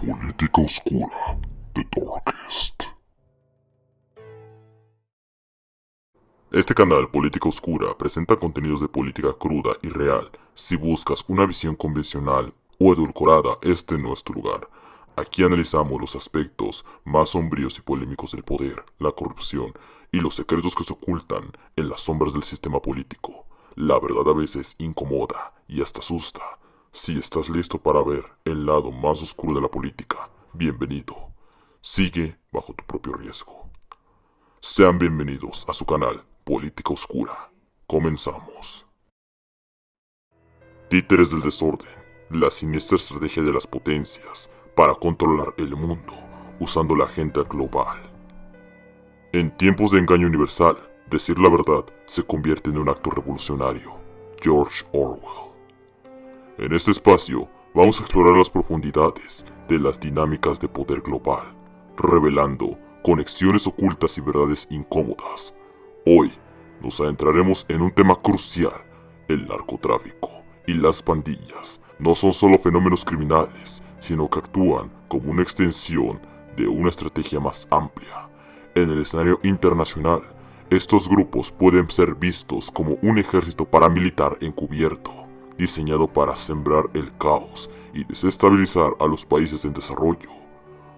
Política Oscura de Darkest. Este canal, Política Oscura, presenta contenidos de política cruda y real. Si buscas una visión convencional o edulcorada, este no es tu lugar. Aquí analizamos los aspectos más sombríos y polémicos del poder, la corrupción y los secretos que se ocultan en las sombras del sistema político. La verdad a veces incomoda y hasta asusta. Si estás listo para ver el lado más oscuro de la política, bienvenido. Sigue bajo tu propio riesgo. Sean bienvenidos a su canal, Política Oscura. Comenzamos. Títeres del desorden, la siniestra estrategia de las potencias para controlar el mundo usando la agenda global. En tiempos de engaño universal, decir la verdad se convierte en un acto revolucionario. George Orwell. En este espacio vamos a explorar las profundidades de las dinámicas de poder global, revelando conexiones ocultas y verdades incómodas. Hoy nos adentraremos en un tema crucial: el narcotráfico y las pandillas. No son solo fenómenos criminales, sino que actúan como una extensión de una estrategia más amplia. En el escenario internacional, estos grupos pueden ser vistos como un ejército paramilitar encubierto, diseñado para sembrar el caos y desestabilizar a los países en desarrollo.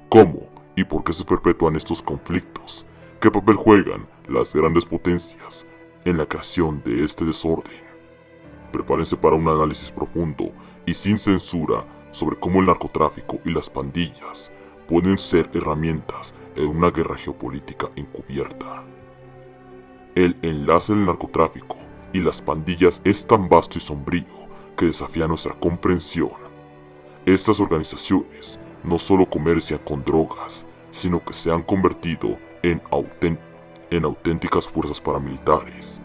¿Cómo y por qué se perpetúan estos conflictos? ¿Qué papel juegan las grandes potencias en la creación de este desorden? Prepárense para un análisis profundo y sin censura sobre cómo el narcotráfico y las pandillas pueden ser herramientas en una guerra geopolítica encubierta. El enlace del narcotráfico y las pandillas es tan vasto y sombrío que desafía nuestra comprensión. Estas organizaciones no solo comercian con drogas, sino que se han convertido en auténticas fuerzas paramilitares.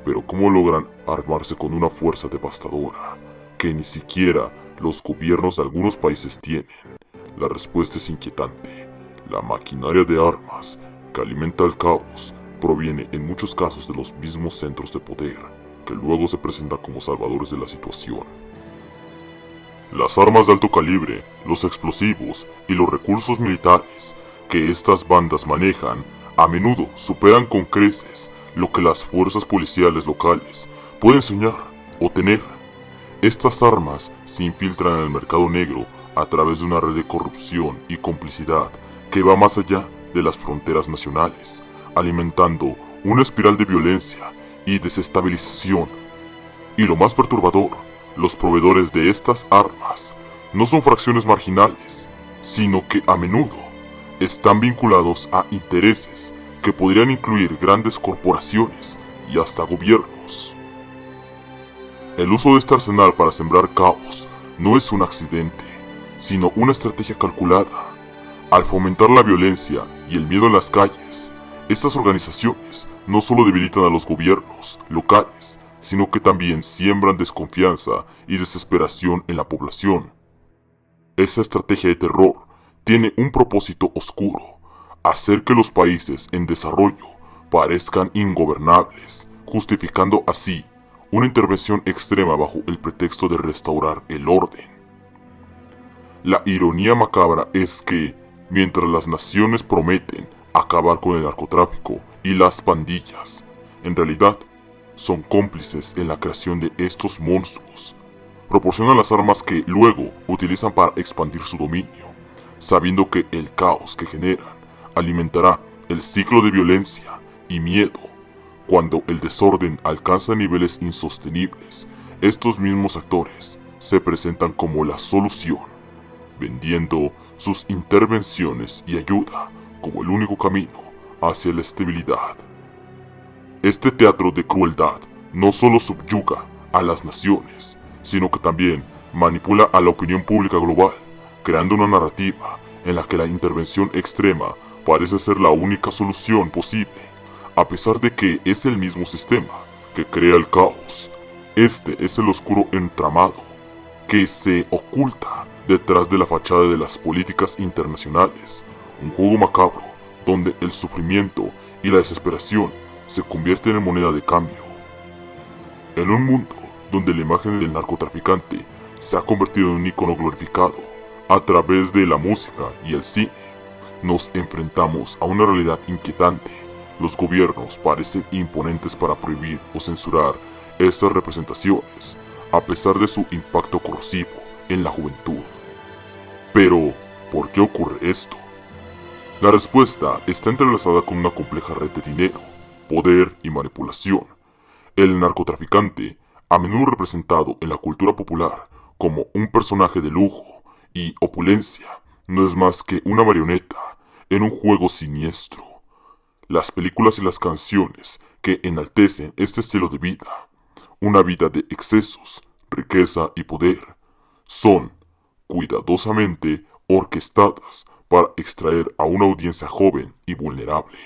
Pero ¿cómo logran armarse con una fuerza devastadora que ni siquiera los gobiernos de algunos países tienen? La respuesta es inquietante. La maquinaria de armas que alimenta el caos proviene en muchos casos de los mismos centros de poder, que luego se presentan como salvadores de la situación. Las armas de alto calibre, los explosivos y los recursos militares que estas bandas manejan a menudo superan con creces lo que las fuerzas policiales locales pueden soñar o tener. Estas armas se infiltran en el mercado negro a través de una red de corrupción y complicidad que va más allá de las fronteras nacionales, alimentando una espiral de violencia y desestabilización. Y lo más perturbador, los proveedores de estas armas no son fracciones marginales, sino que a menudo están vinculados a intereses que podrían incluir grandes corporaciones y hasta gobiernos. El uso de este arsenal para sembrar caos no es un accidente, sino una estrategia calculada. Al fomentar la violencia y el miedo en las calles, estas organizaciones no solo debilitan a los gobiernos locales, sino que también siembran desconfianza y desesperación en la población. Esa estrategia de terror tiene un propósito oscuro: hacer que los países en desarrollo parezcan ingobernables, justificando así una intervención extrema bajo el pretexto de restaurar el orden. La ironía macabra es que, mientras las naciones prometen acabar con el narcotráfico y las pandillas, en realidad son cómplices en la creación de estos monstruos. Proporcionan las armas que luego utilizan para expandir su dominio, sabiendo que el caos que generan alimentará el ciclo de violencia y miedo. Cuando el desorden alcanza niveles insostenibles, estos mismos actores se presentan como la solución, vendiendo sus intervenciones y ayuda como el único camino hacia la estabilidad. Este teatro de crueldad no solo subyuga a las naciones, sino que también manipula a la opinión pública global, creando una narrativa en la que la intervención extrema parece ser la única solución posible, a pesar de que es el mismo sistema que crea el caos. Este es el oscuro entramado que se oculta detrás de la fachada de las políticas internacionales, un juego macabro donde el sufrimiento y la desesperación se convierten en moneda de cambio. En un mundo donde la imagen del narcotraficante se ha convertido en un icono glorificado, A través de la música y el cine, nos enfrentamos a una realidad inquietante. Los gobiernos parecen imponentes para prohibir o censurar estas representaciones, a pesar de su impacto corrosivo en la juventud. Pero, ¿por qué ocurre esto? La respuesta está entrelazada con una compleja red de dinero, poder y manipulación. El narcotraficante, a menudo representado en la cultura popular como un personaje de lujo y opulencia, no es más que una marioneta en un juego siniestro. Las películas y las canciones que enaltecen este estilo de vida, una vida de excesos, riqueza y poder, son cuidadosamente orquestadas para extraer a una audiencia joven y vulnerable.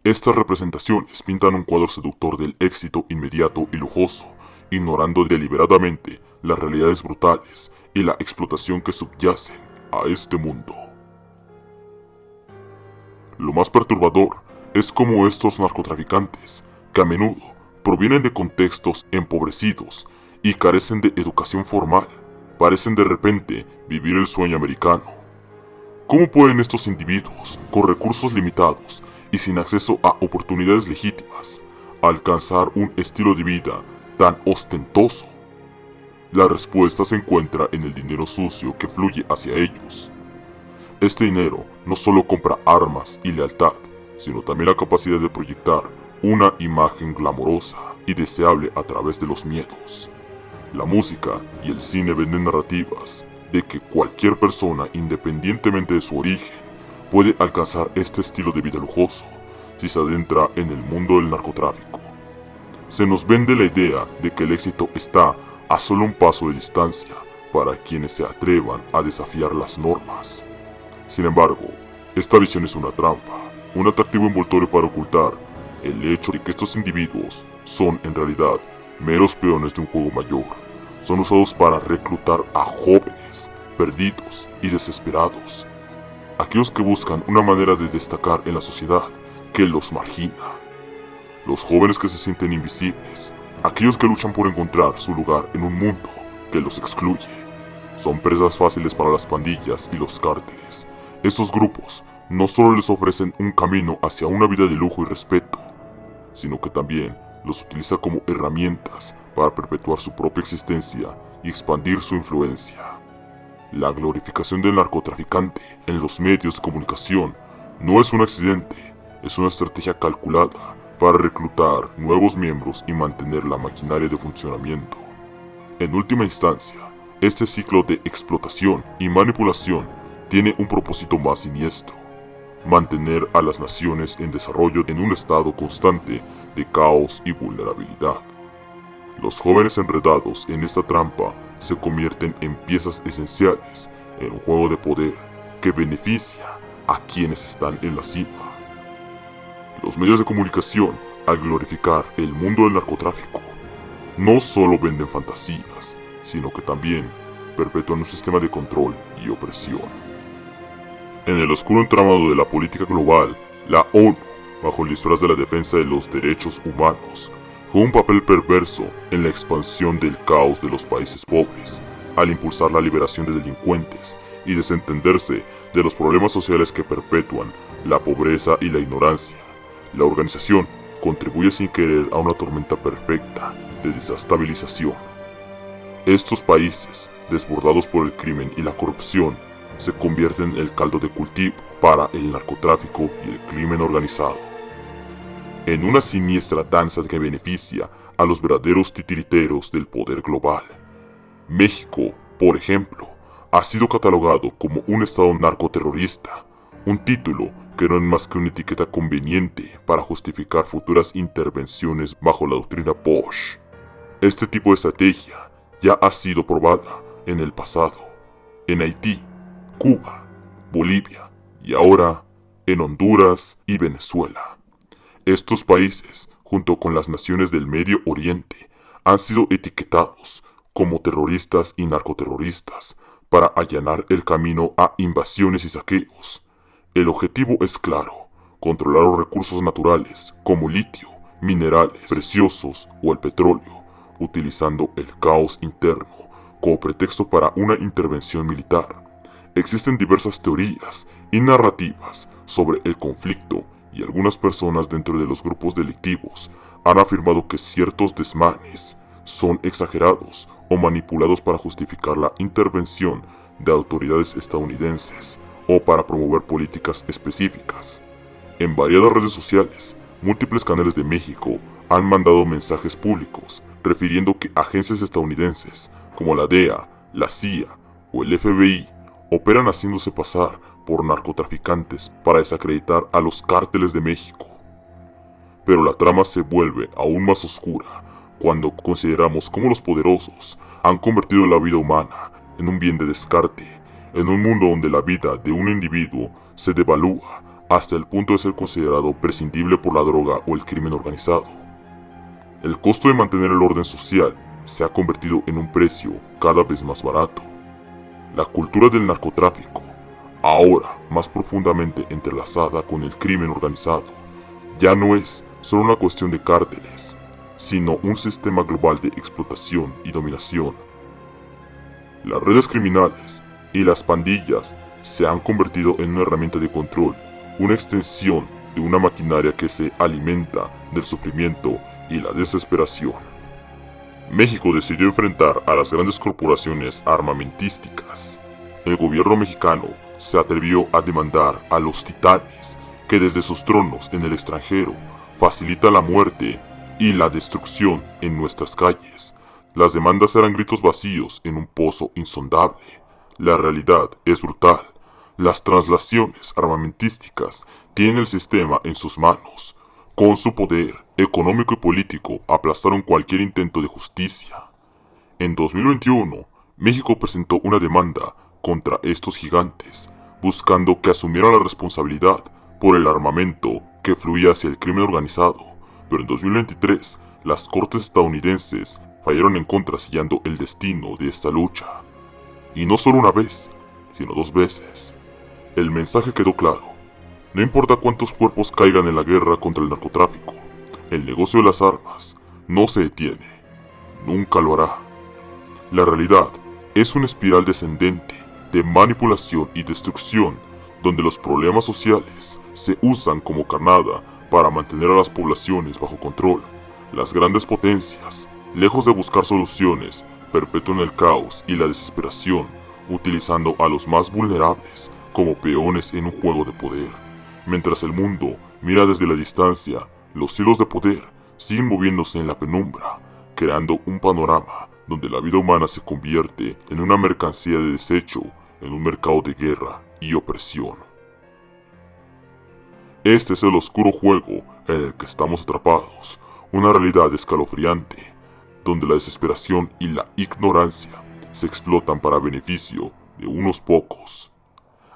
Estas representaciones pintan un cuadro seductor del éxito inmediato y lujoso, ignorando deliberadamente las realidades brutales y la explotación que subyacen a este mundo. Lo más perturbador es cómo estos narcotraficantes, que a menudo provienen de contextos empobrecidos y carecen de educación formal, parecen de repente vivir el sueño americano. ¿Cómo pueden estos individuos, con recursos limitados y sin acceso a oportunidades legítimas, alcanzar un estilo de vida tan ostentoso? La respuesta se encuentra en el dinero sucio que fluye hacia ellos. Este dinero no solo compra armas y lealtad, sino también la capacidad de proyectar una imagen glamorosa y deseable a través de los miedos. La música y el cine venden narrativas de que cualquier persona, independientemente de su origen, puede alcanzar este estilo de vida lujoso si se adentra en el mundo del narcotráfico. Se nos vende la idea de que el éxito está a solo un paso de distancia para quienes se atrevan a desafiar las normas. Sin embargo, esta visión es una trampa, un atractivo envoltorio para ocultar el hecho de que estos individuos son en realidad meros peones de un juego mayor. Son usados para reclutar a jóvenes, perdidos y desesperados. Aquellos que buscan una manera de destacar en la sociedad que los margina. Los jóvenes que se sienten invisibles, aquellos que luchan por encontrar su lugar en un mundo que los excluye. Son presas fáciles para las pandillas y los cárteles. Estos grupos no solo les ofrecen un camino hacia una vida de lujo y respeto, sino que también los utiliza como herramientas para perpetuar su propia existencia y expandir su influencia. La glorificación del narcotraficante en los medios de comunicación no es un accidente, es una estrategia calculada para reclutar nuevos miembros y mantener la maquinaria de funcionamiento. En última instancia, este ciclo de explotación y manipulación tiene un propósito más siniestro: mantener a las naciones en desarrollo en un estado constante de caos y vulnerabilidad. Los jóvenes enredados en esta trampa se convierten en piezas esenciales en un juego de poder que beneficia a quienes están en la cima. Los medios de comunicación, al glorificar el mundo del narcotráfico, no solo venden fantasías, sino que también perpetúan un sistema de control y opresión. En el oscuro entramado de la política global, la ONU, bajo el disfraz de la defensa de los derechos humanos, jugó un papel perverso en la expansión del caos de los países pobres, al impulsar la liberación de delincuentes y desentenderse de los problemas sociales que perpetúan la pobreza y la ignorancia. La organización contribuye sin querer a una tormenta perfecta de desestabilización. Estos países, desbordados por el crimen y la corrupción, se convierten en el caldo de cultivo para el narcotráfico y el crimen organizado. En una siniestra danza que beneficia a los verdaderos titiriteros del poder global. México, por ejemplo, ha sido catalogado como un estado narcoterrorista, un título que no es más que una etiqueta conveniente para justificar futuras intervenciones bajo la doctrina Bosch. Este tipo de estrategia ya ha sido probada en el pasado, en Haití, Cuba, Bolivia y ahora en Honduras y Venezuela. Estos países, junto con las naciones del Medio Oriente, han sido etiquetados como terroristas y narcoterroristas para allanar el camino a invasiones y saqueos. El objetivo es claro: controlar los recursos naturales como litio, minerales preciosos o el petróleo, utilizando el caos interno como pretexto para una intervención militar. Existen diversas teorías y narrativas sobre el conflicto y algunas personas dentro de los grupos delictivos han afirmado que ciertos desmanes son exagerados o manipulados para justificar la intervención de autoridades estadounidenses o para promover políticas específicas. En variadas redes sociales, múltiples canales de México han mandado mensajes públicos refiriendo que agencias estadounidenses como la DEA, la CIA o el FBI operan haciéndose pasar por narcotraficantes para desacreditar a los cárteles de México. Pero la trama se vuelve aún más oscura cuando consideramos cómo los poderosos han convertido la vida humana en un bien de descarte, en un mundo donde la vida de un individuo se devalúa hasta el punto de ser considerado prescindible por la droga o el crimen organizado. El costo de mantener el orden social se ha convertido en un precio cada vez más barato. La cultura del narcotráfico, ahora más profundamente entrelazada con el crimen organizado, ya no es solo una cuestión de cárteles, sino un sistema global de explotación y dominación. Las redes criminales y las pandillas se han convertido en una herramienta de control, una extensión de una maquinaria que se alimenta del sufrimiento y la desesperación. México decidió enfrentar a las grandes corporaciones armamentísticas. El gobierno mexicano se atrevió a demandar a los titanes que desde sus tronos en el extranjero facilita la muerte y la destrucción en nuestras calles. Las demandas eran gritos vacíos en un pozo insondable. La realidad es brutal. Las translaciones armamentísticas tienen el sistema en sus manos. Con su poder económico y político aplastaron cualquier intento de justicia. En 2021, México presentó una demanda contra estos gigantes, buscando que asumieran la responsabilidad por el armamento que fluía hacia el crimen organizado. Pero en 2023, las cortes estadounidenses fallaron en contra sellando el destino de esta lucha. Y no solo una vez, sino 2 veces. El mensaje quedó claro. No importa cuántos cuerpos caigan en la guerra contra el narcotráfico, el negocio de las armas no se detiene. Nunca lo hará. La realidad es una espiral descendente de manipulación y destrucción, donde los problemas sociales se usan como carnada para mantener a las poblaciones bajo control. Las grandes potencias, lejos de buscar soluciones, perpetúan el caos y la desesperación, utilizando a los más vulnerables como peones en un juego de poder. Mientras el mundo mira desde la distancia, los hilos de poder siguen moviéndose en la penumbra, creando un panorama donde la vida humana se convierte en una mercancía de desecho, en un mercado de guerra y opresión. Este es el oscuro juego en el que estamos atrapados, una realidad escalofriante, donde la desesperación y la ignorancia se explotan para beneficio de unos pocos.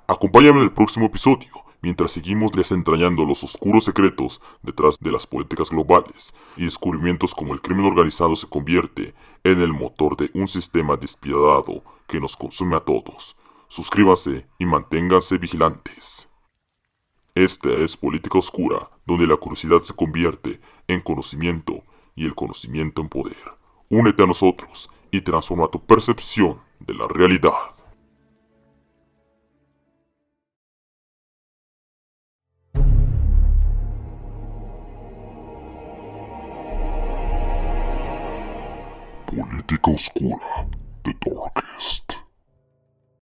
Acompáñame en el próximo episodio, mientras seguimos desentrañando los oscuros secretos detrás de las políticas globales y descubrimientos como el crimen organizado se convierte en el motor de un sistema despiadado que nos consume a todos. Suscríbanse y manténganse vigilantes. Esta es Política Oscura, donde la curiosidad se convierte en conocimiento y el conocimiento en poder. Únete a nosotros y transforma tu percepción de la realidad. Política Oscura, The Darkest.